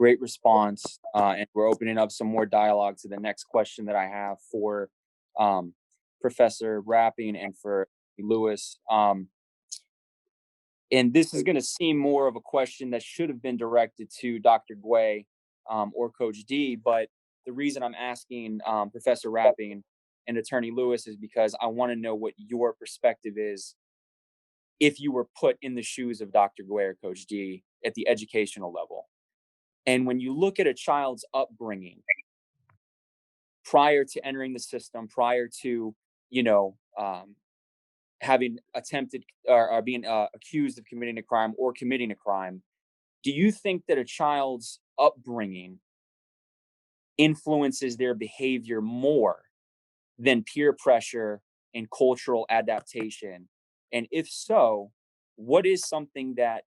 Great response. And we're opening up some more dialogue to the next question that I have for um, Professor Rapping and for Lewis. And this is going to seem more of a question that should have been directed to Dr. Guay or Coach D. But the reason I'm asking Professor Rapping and Attorney Lewis is because I want to know what your perspective is if you were put in the shoes of Dr. Guay or Coach D at the educational level. And when you look at a child's upbringing prior to entering the system, prior to, you know, having attempted or being accused of committing a crime or committing a crime, do you think that a child's upbringing influences their behavior more than peer pressure and cultural adaptation? And if so, what is something that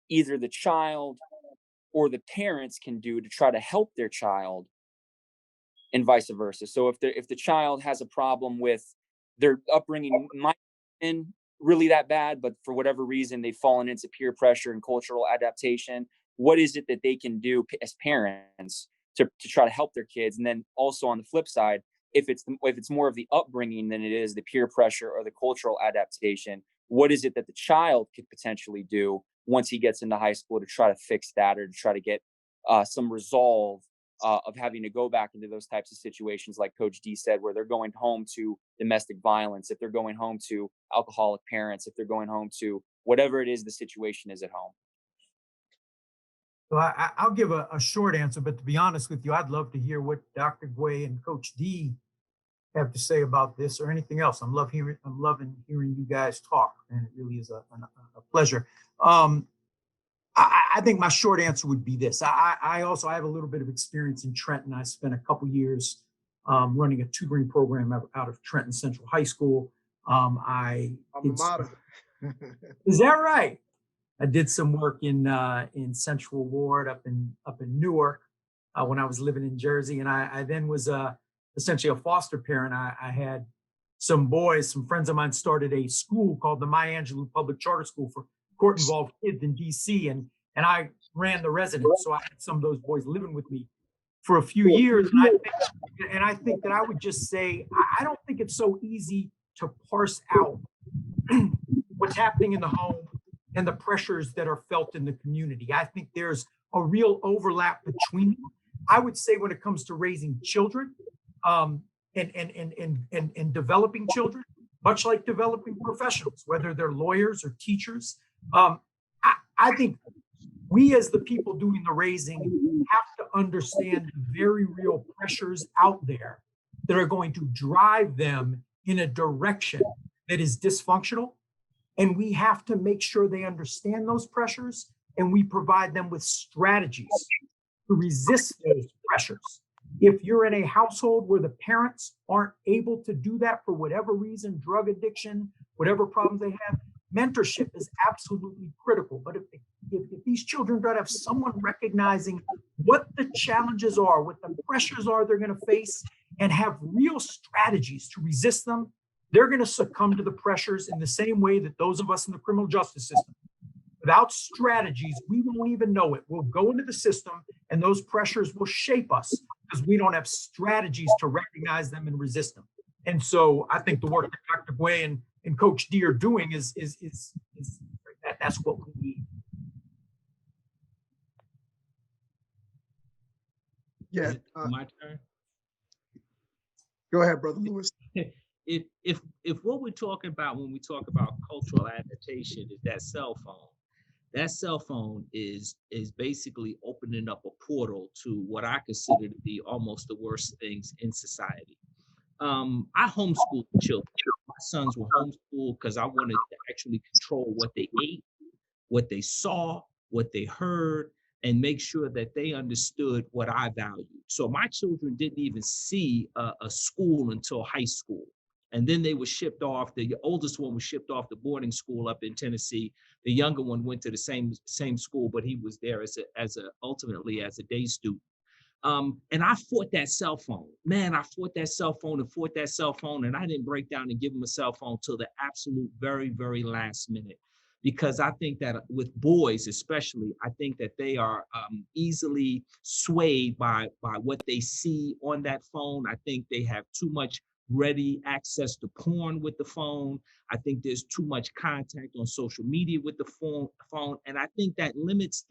either the child or the parents can do to try to help their child and vice versa? So if the child has a problem with their upbringing might have been really that bad, but for whatever reason they've fallen into peer pressure and cultural adaptation, what is it that they can do as parents to try to help their kids? And then also on the flip side, if it's more of the upbringing than it is the peer pressure or the cultural adaptation, what is it that the child could potentially do once he gets into high school to try to fix that or to try to get some resolve of having to go back into those types of situations, like Coach D said, where they're going home to domestic violence, if they're going home to alcoholic parents, if they're going home to whatever it is the situation is at home? So I'll give a short answer, but to be honest with you, I'd love to hear what Dr. Guay and Coach D have to say about this or anything else. I'm loving hearing you guys talk, and it really is a pleasure. I think my short answer would be this. I also have a little bit of experience in Trenton. I spent a couple years running a tutoring program out of Trenton Central High School. Is that right? I did some work in Central Ward up in Newark when I was living in Jersey, and I then was essentially a foster parent. I had some friends of mine started a school called the Maya Angelou Public Charter School for court-involved kids in DC, and I ran the residence. So I had some of those boys living with me for a few years. And I think that I would just say, I don't think it's so easy to parse out what's happening in the home and the pressures that are felt in the community. I think there's a real overlap between them. I would say when it comes to raising children and developing children, much like developing professionals, whether they're lawyers or teachers, I think we as the people doing the raising have to understand the very real pressures out there that are going to drive them in a direction that is dysfunctional. And we have to make sure they understand those pressures, and we provide them with strategies to resist those pressures. If you're in a household where the parents aren't able to do that for whatever reason, drug addiction, whatever problems they have, mentorship is absolutely critical. But if these children don't have someone recognizing what the challenges are, what the pressures are they're going to face, and have real strategies to resist them, they're going to succumb to the pressures in the same way that those of us in the criminal justice system. Without strategies, we won't even know it. We'll go into the system and those pressures will shape us because we don't have strategies to recognize them and resist them. And so I think the work that Dr. Guay and Coach D are doing is that's what we need. Yeah. My turn. Go ahead, Brother Lewis. If what we're talking about when we talk about cultural adaptation is that cell phone is basically opening up a portal to what I consider to be almost the worst things in society. I homeschooled children. My sons were homeschooled because I wanted to actually control what they ate, what they saw, what they heard, and make sure that they understood what I valued. So my children didn't even see a school until high school. And then they were shipped off. The oldest one was shipped off to boarding school up in Tennessee. The younger one went to the same school, but he was there ultimately as a day student. And I fought that cell phone. Man, I fought that cell phone, and I didn't break down and give him a cell phone till the absolute very, very last minute. because I think that with boys especially, I think that they are easily swayed by what they see on that phone. I think they have too much ready access to porn with the phone. I think there's too much contact on social media with the phone. And I think that limits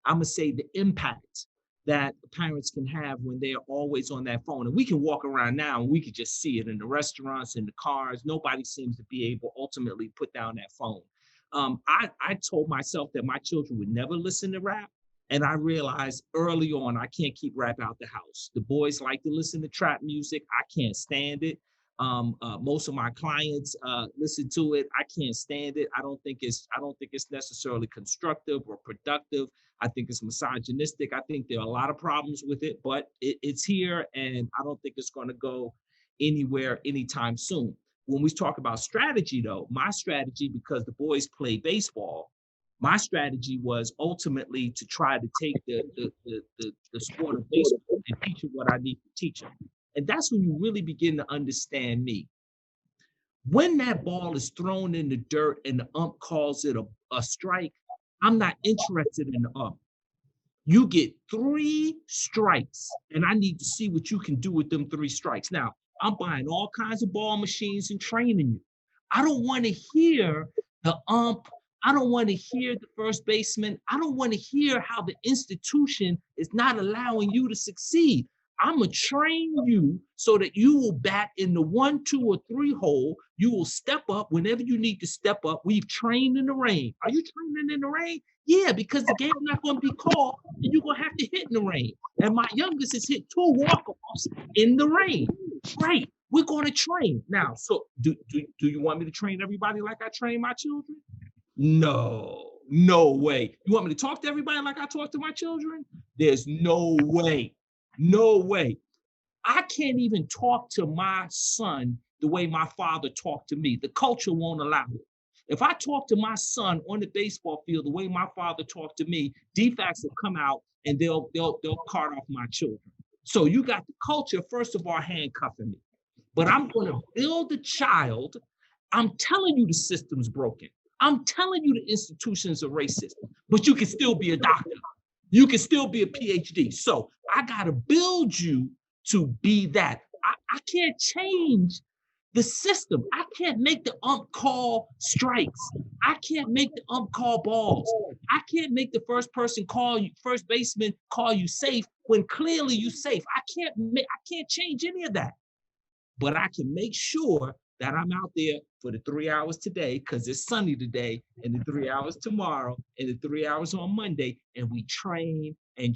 I'm gonna say, the impact that parents can have when they're always on that phone. And we can walk around now and we can just see it in the restaurants, in the cars. Nobody seems to be able ultimately put down that phone. I told myself that my children would never listen to rap. And I realized early on, I can't keep rap out the house. The boys like to listen to trap music. I can't stand it. Most of my clients listen to it. I can't stand it. I don't think it's necessarily constructive or productive. I think it's misogynistic. I think there are a lot of problems with it, but it's here, and I don't think it's going to go anywhere anytime soon. When we talk about strategy, though, my strategy, because the boys play baseball, my strategy was ultimately to try to take the sport of baseball and teach them what I need to teach them. And that's when you really begin to understand me. When that ball is thrown in the dirt and the ump calls it a strike, I'm not interested in the ump. You get 3 strikes, and I need to see what you can do with them 3 strikes. Now, I'm buying all kinds of ball machines and training you. I don't want to hear the ump. I don't want to hear the first baseman. I don't want to hear how the institution is not allowing you to succeed. I'm going to train you so that you will bat in the 1, 2, or 3 hole. You will step up whenever you need to step up. We've trained in the rain. Are you training in the rain? Yeah, because the game's not going to be called and you're going to have to hit in the rain. And my youngest has hit 2 walk-offs in the rain. Right. We're going to train. Now, so do you want me to train everybody like I train my children? No way. You want me to talk to everybody like I talk to my children? There's no way. No way. I can't even talk to my son the way my father talked to me. The culture won't allow it. If I talk to my son on the baseball field the way my father talked to me, defects will come out and they'll cart off my children. So you got the culture, first of all, handcuffing me. But I'm going to build a child. I'm telling you the system's broken. I'm telling you the institutions are racist, but you can still be a doctor. You can still be a PhD. So I got to build you to be that. I can't change the system. I can't make the ump call strikes. I can't make the ump call balls. I can't make the first baseman call you safe when clearly you safe. I can't change any of that. But I can make sure that I'm out there for the 3 hours today, because it's sunny today, and the 3 hours tomorrow, and the 3 hours on Monday, and we train, and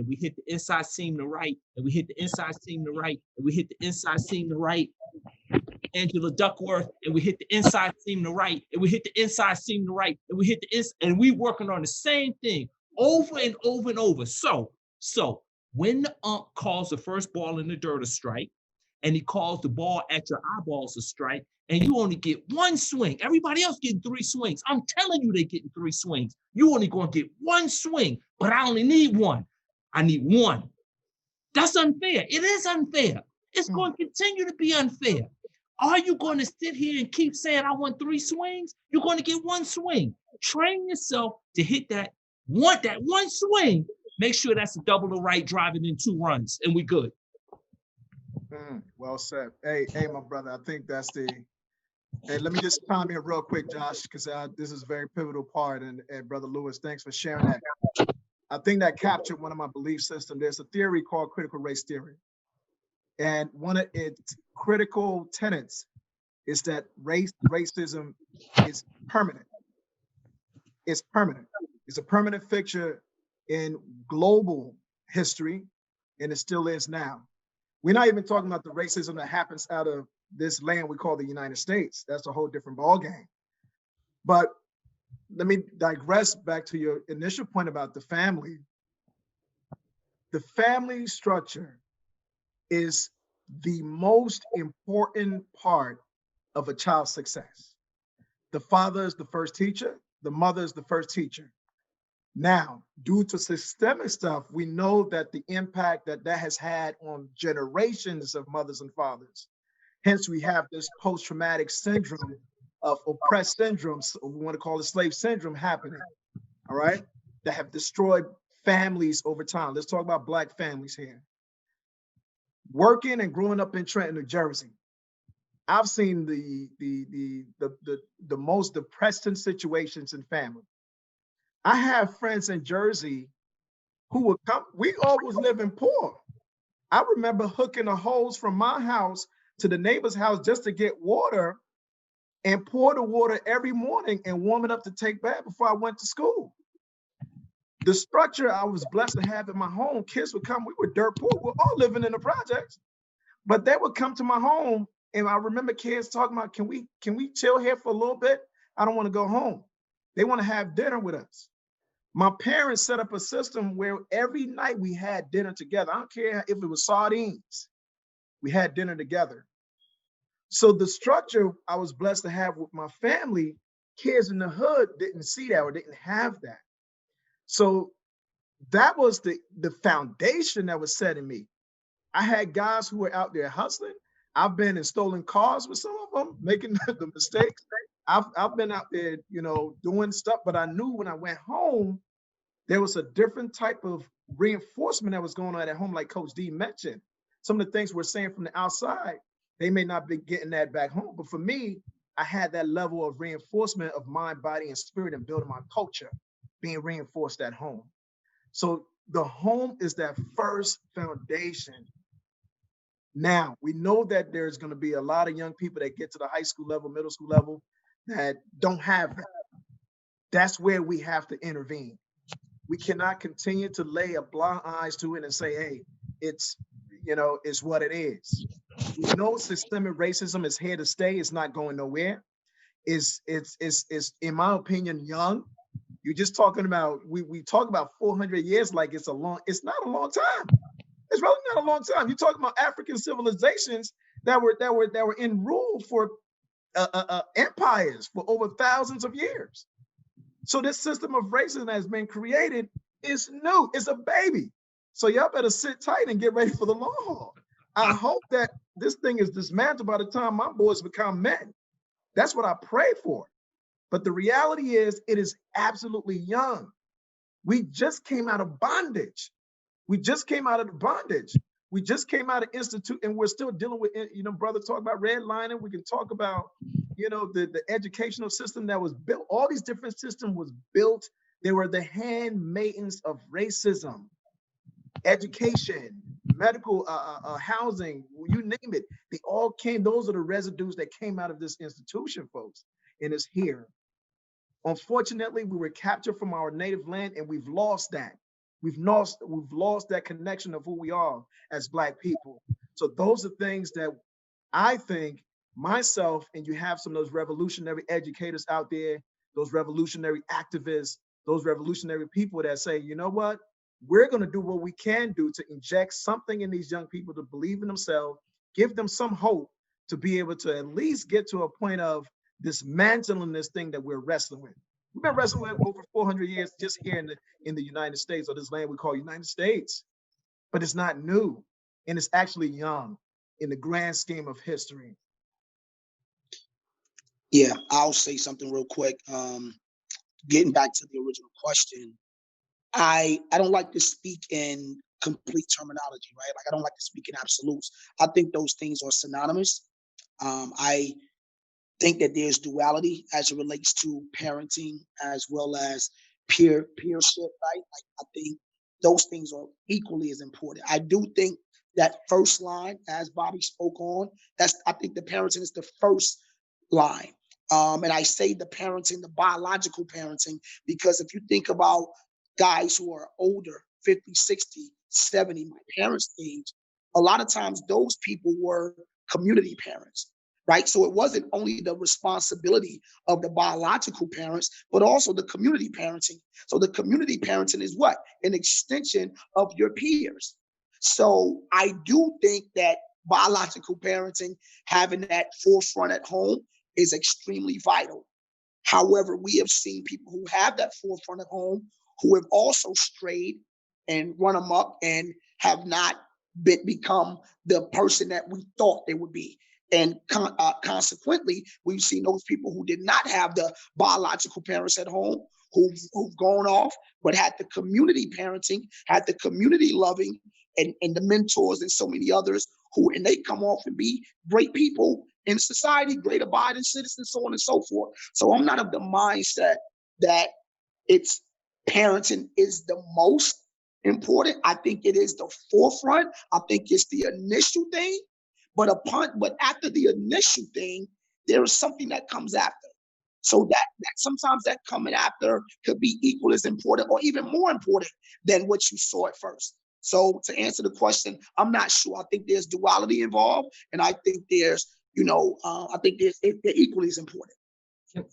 we hit the inside seam to right, and we hit the inside seam to right, and we hit the inside seam to right, Angela Duckworth, and we hit the inside seam to right, and we hit the inside seam to right, and we hit and we working on the same thing over and over and over. So when the ump calls the first ball in the dirt a strike, and he calls the ball at your eyeballs a strike, and you only get 1 swing. Everybody else getting 3 swings. I'm telling you, they getting 3 swings. You only going to get 1 swing, but I only need 1. I need 1. That's unfair. It is unfair. It's going to continue to be unfair. Are you going to sit here and keep saying, I want 3 swings? You're going to get 1 swing. Train yourself to hit that one swing. Make sure that's a double to right, driving in 2 runs, and we good. Well said. Hey, my brother, I think that's hey, let me just chime in real quick, Josh, because this is a very pivotal part. And Brother Lewis, thanks for sharing that. I think that captured one of my belief systems. There's a theory called critical race theory. And one of its critical tenets is that racism is permanent. It's permanent. It's a permanent fixture in global history, and it still is now. We're not even talking about the racism that happens out of this land we call the United States. That's a whole different ballgame. But let me digress back to your initial point about the family. The family structure is the most important part of a child's success. The father is the first teacher. The mother is the first teacher. Now, due to systemic stuff, we know that the impact that has had on generations of mothers and fathers. Hence, we have this post-traumatic syndrome of oppressed syndromes, or we want to call it slave syndrome happening, all right, that have destroyed families over time. Let's talk about Black families here. Working and growing up in Trenton, New Jersey, I've seen the most depressing situations in family. I have friends in Jersey who would come. We all was living poor. I remember hooking a hose from my house to the neighbor's house just to get water and pour the water every morning and warm it up to take bath before I went to school. The structure I was blessed to have in my home, kids would come, we were dirt poor, we were all living in the projects, but they would come to my home, and I remember kids talking about, can we chill here for a little bit? I don't want to go home. They want to have dinner with us. My parents set up a system where every night we had dinner together. I don't care if it was sardines, we had dinner together. So the structure I was blessed to have with my family, kids in the hood didn't see that or didn't have that. So that was the foundation that was set in me. I had guys who were out there hustling. I've been in stolen cars with some of them, making the mistakes. I've been out there, doing stuff, but I knew when I went home, there was a different type of reinforcement that was going on at home, like Coach D mentioned. Some of the things we're saying from the outside, they may not be getting that back home. But for me, I had that level of reinforcement of mind, body, and spirit, and building my culture being reinforced at home. So the home is that first foundation. Now, we know that there's going to be a lot of young people that get to the high school level, middle school level, that don't have that. That's where we have to intervene. We cannot continue to lay a blind eyes to it and say, hey, it's what it is. We know systemic racism is here to stay. It's not going nowhere. It's in my opinion, young. You're just talking about, we talk about 400 years like it's not a long time. It's really not a long time. You're talking about African civilizations that were in rule for empires for over thousands of years. So this system of racism that has been created is new. It's a baby. So y'all better sit tight and get ready for the long haul. I hope that this thing is dismantled by the time my boys become men. That's what I pray for. But the reality is, it is absolutely young. We just came out of bondage. We just came out of the bondage. We just came out of institute, and we're still dealing with, brother, talk about redlining. We can talk about, the educational system that was built. All these different systems was built. They were the handmaidens of racism. Education, medical, housing, you name it. They all came. Those are the residues that came out of this institution, folks, and it's here. Unfortunately, we were captured from our native land, and we've lost that. We've lost that connection of who we are as Black people. So those are things that I think myself, and you have some of those revolutionary educators out there, those revolutionary activists, those revolutionary people that say, you know what, we're going to do what we can do to inject something in these young people to believe in themselves, give them some hope to be able to at least get to a point of dismantling this thing that we're wrestling with. We've been wrestling with over 400 years just here in the United States, or this land we call United States. But it's not new, and it's actually young in the grand scheme of history. Yeah, I'll say something real quick. Getting back to the original question, I don't like to speak in complete terminology, right? Like, I don't like to speak in absolutes. I think those things are synonymous. I think that there's duality as it relates to parenting as well as peership, right? Like, I think those things are equally as important. I do think that first line, as Bobby spoke on, I think the parenting is the first line. And I say the parenting, the biological parenting, because if you think about guys who are older, 50, 60, 70, my parents' age, a lot of times those people were community parents, right? So it wasn't only the responsibility of the biological parents, but also the community parenting. So the community parenting is what? An extension of your peers. So I do think that biological parenting, having that forefront at home, is extremely vital. However, we have seen people who have that forefront at home who have also strayed and run amok and have not become the person that we thought they would be. And consequently, we've seen those people who did not have the biological parents at home, who've gone off, but had the community parenting, had the community loving, and the mentors and so many others and they come off and be great people in society, great abiding citizens, so on and so forth. So I'm not of the mindset that it's parenting is the most important. I think it is the forefront. I think it's the initial thing. But after the initial thing, there is something that comes after. So that sometimes that coming after could be equal as important or even more important than what you saw at first. So to answer the question, I'm not sure. I think there's duality involved, and I think there's, I think they're equally as important.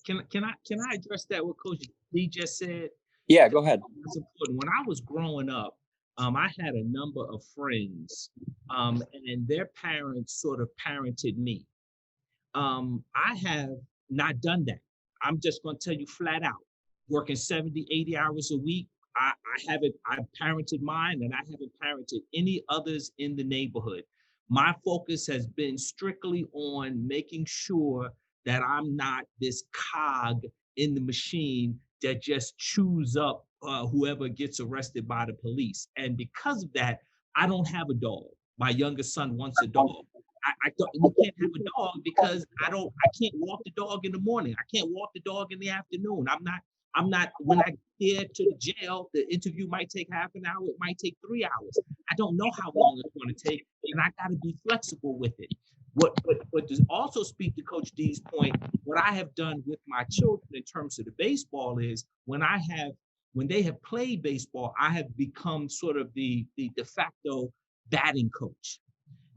Can I address that what Coach D just said? Yeah, go ahead. It's important. When I was growing up, I had a number of friends, and their parents sort of parented me. I have not done that. I'm just going to tell you flat out, working 70, 80 hours a week. I've parented mine, and I haven't parented any others in the neighborhood. My focus has been strictly on making sure that I'm not this cog in the machine that just chews up whoever gets arrested by the police. And because of that, I don't have a dog. My youngest son wants a dog. We can't have a dog because I can't walk the dog in the morning. I can't walk the dog in the afternoon. I'm not, when I get to the jail, the interview might take half an hour. It might take 3 hours. I don't know how long it's going to take, and I got to be flexible with it. What does also speak to Coach D's point, what I have done with my children in terms of the baseball is when they have played baseball, I have become sort of the de facto batting coach.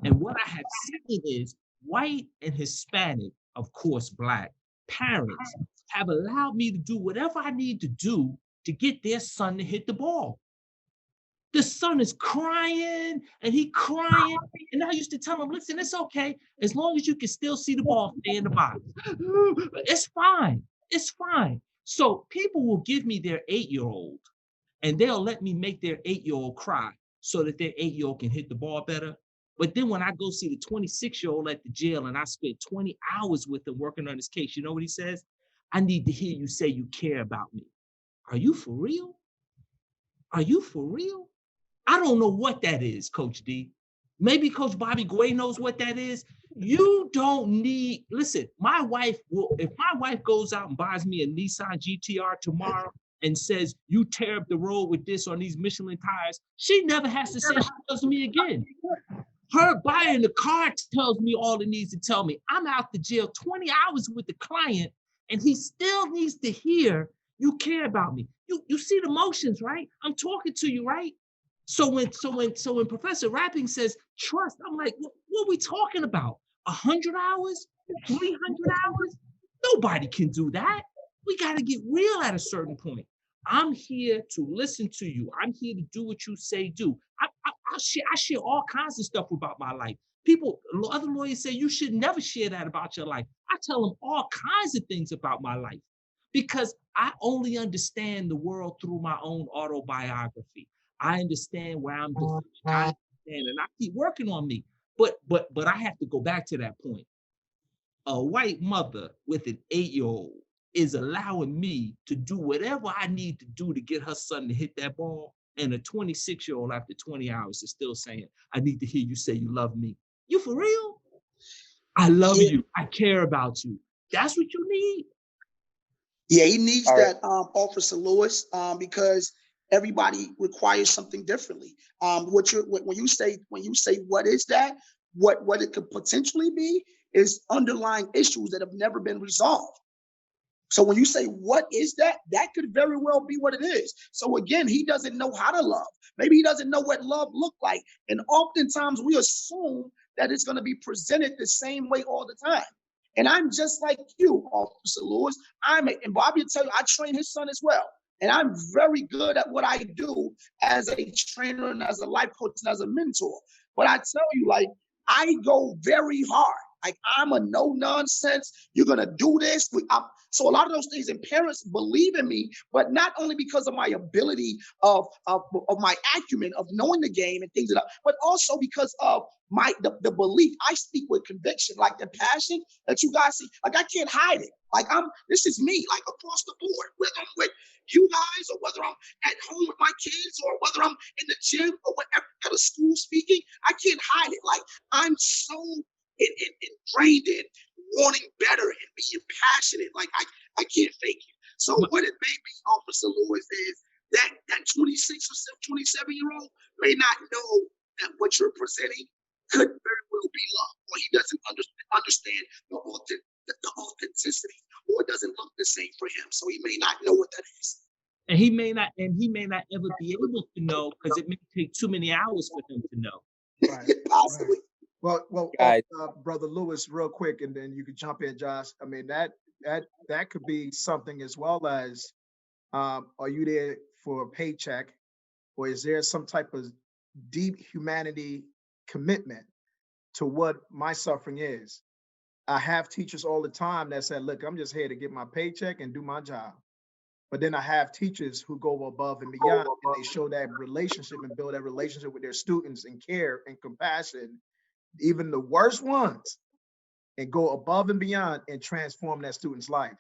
And what I have seen is white and Hispanic, of course, Black parents have allowed me to do whatever I need to do to get their son to hit the ball. The son is crying and he crying. And I used to tell him, listen, it's okay. As long as you can still see the ball, stay in the box. It's fine. It's fine. So people will give me their 8-year-old and they'll let me make their 8-year-old cry so that their 8-year-old can hit the ball better. But then when I go see the 26-year-old at the jail and I spent 20 hours with him working on his case, you know what he says? I need to hear you say you care about me. Are you for real? Are you for real? I don't know what that is, Coach D. Maybe Coach Bobby Guay knows what that is. You don't need, listen, my wife will, if my wife goes out and buys me a Nissan GTR tomorrow and says, you tear up the road with this on these Michelin tires, she never has to say she loves me again. Her buying the car tells me all it needs to tell me. I'm out the jail 20 hours with the client, and he still needs to hear you care about me. You see the motions, right? I'm talking to you, right? So when Professor Rapping says trust, I'm like, what are we talking about? 100 hours? 300 hours? Nobody can do that. We got to get real at a certain point. I'm here to listen to you. I'm here to do what you say do. I share all kinds of stuff about my life. Other lawyers say you should never share that about your life. I tell them all kinds of things about my life because I only understand the world through my own autobiography. I understand where I'm defined. I understand, and I keep working on me. But I have to go back to that point. A white mother with an 8-year-old is allowing me to do whatever I need to do to get her son to hit that ball. And a 26-year-old after 20 hours is still saying, I need to hear you say you love me. You for real? I love you. I care about you. That's what you need. Yeah, he needs that, Officer Lewis, because everybody requires something differently. When you say what is that, what it could potentially be is underlying issues that have never been resolved. So when you say what is that, that could very well be what it is. So again, he doesn't know how to love. Maybe he doesn't know what love looked like. And oftentimes we assume that it's going to be presented the same way all the time. And I'm just like you, Officer Lewis. And Bobby will tell you, I train his son as well. And I'm very good at what I do as a trainer and as a life coach and as a mentor. But I tell you, like, I go very hard. Like, I'm a no nonsense. You're going to do this. So a lot of those things, and parents believe in me, but not only because of my ability of my acumen of knowing the game and things like that, but also because of the belief. I speak with conviction, like the passion that you guys see. Like, I can't hide it. Like, this is me, like, across the board, whether I'm with you guys or whether I'm at home with my kids or whether I'm in the gym or whatever, at a school speaking. I can't hide it. Like, I'm so ingrained in wanting better and being passionate. Like, I can't fake it. So what it may be, Officer Lewis, is that 26 or 27-year-old may not know that what you're presenting could very well be love, or he doesn't understand the authenticity, or it doesn't look the same for him. So he may not know what that is. And he may not ever be able to know, because it may take too many hours for him to know. Right. Possibly. Right. Well, Guys. Brother Lewis, real quick, and then you can jump in, Josh. I mean, that could be something as well as, are you there for a paycheck, or is there some type of deep humanity commitment to what my suffering is? I have teachers all the time that said, look, I'm just here to get my paycheck and do my job. But then I have teachers who go above and beyond, and they show that relationship and build that relationship with their students and care and compassion, even the worst ones, and go above and beyond and transform that student's life.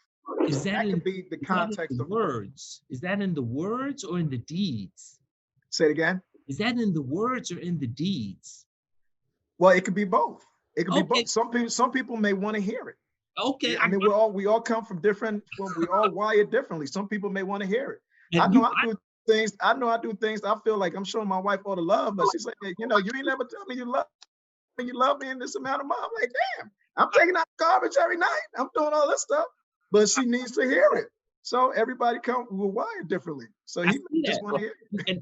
Is that could be the context of of words? Is that in the words or in the deeds? Say it again. Is that in the words or in the deeds? Well, it could be both. It could be Okay. both. Some people may want to hear it. Okay. I mean, we all come from different. Well, we all wired differently. Some people may want to hear it. And I know I do things. I feel like I'm showing my wife all the love, but she's like, hey, you ain't never tell me you love me in this amount of money. I'm like, damn, I'm taking out garbage every night. I'm doing all this stuff, but she needs to hear it. So everybody we're wired differently. So he just want to hear it.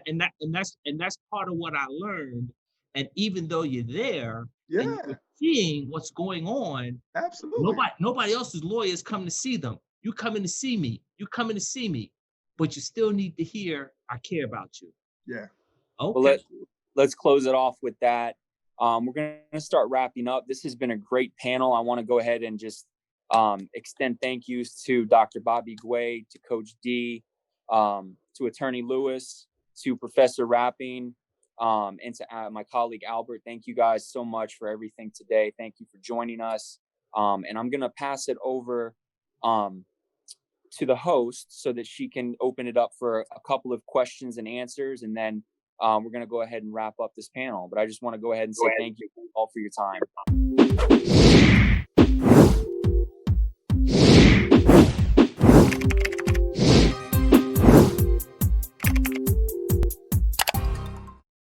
And that's part of what I learned. And even though you're there, Yeah, and you're seeing what's going on, absolutely. Nobody else's lawyers come to see them. You coming to see me. You coming to see me, but you still need to hear, I care about you. Yeah. Okay. Well, let's close it off with that. We're going to start wrapping up. This has been a great panel. I want to go ahead and just extend thank yous to Dr. Bobby Guay, to Coach D, to Attorney Lewis, to Professor Rapping, and to my colleague Albert. Thank you guys so much for everything today. Thank you for joining us. And I'm going to pass it over to the host so that she can open it up for a couple of questions and answers. And then we're going to go ahead and wrap up this panel. But I just want to go ahead and say thank you all for your time.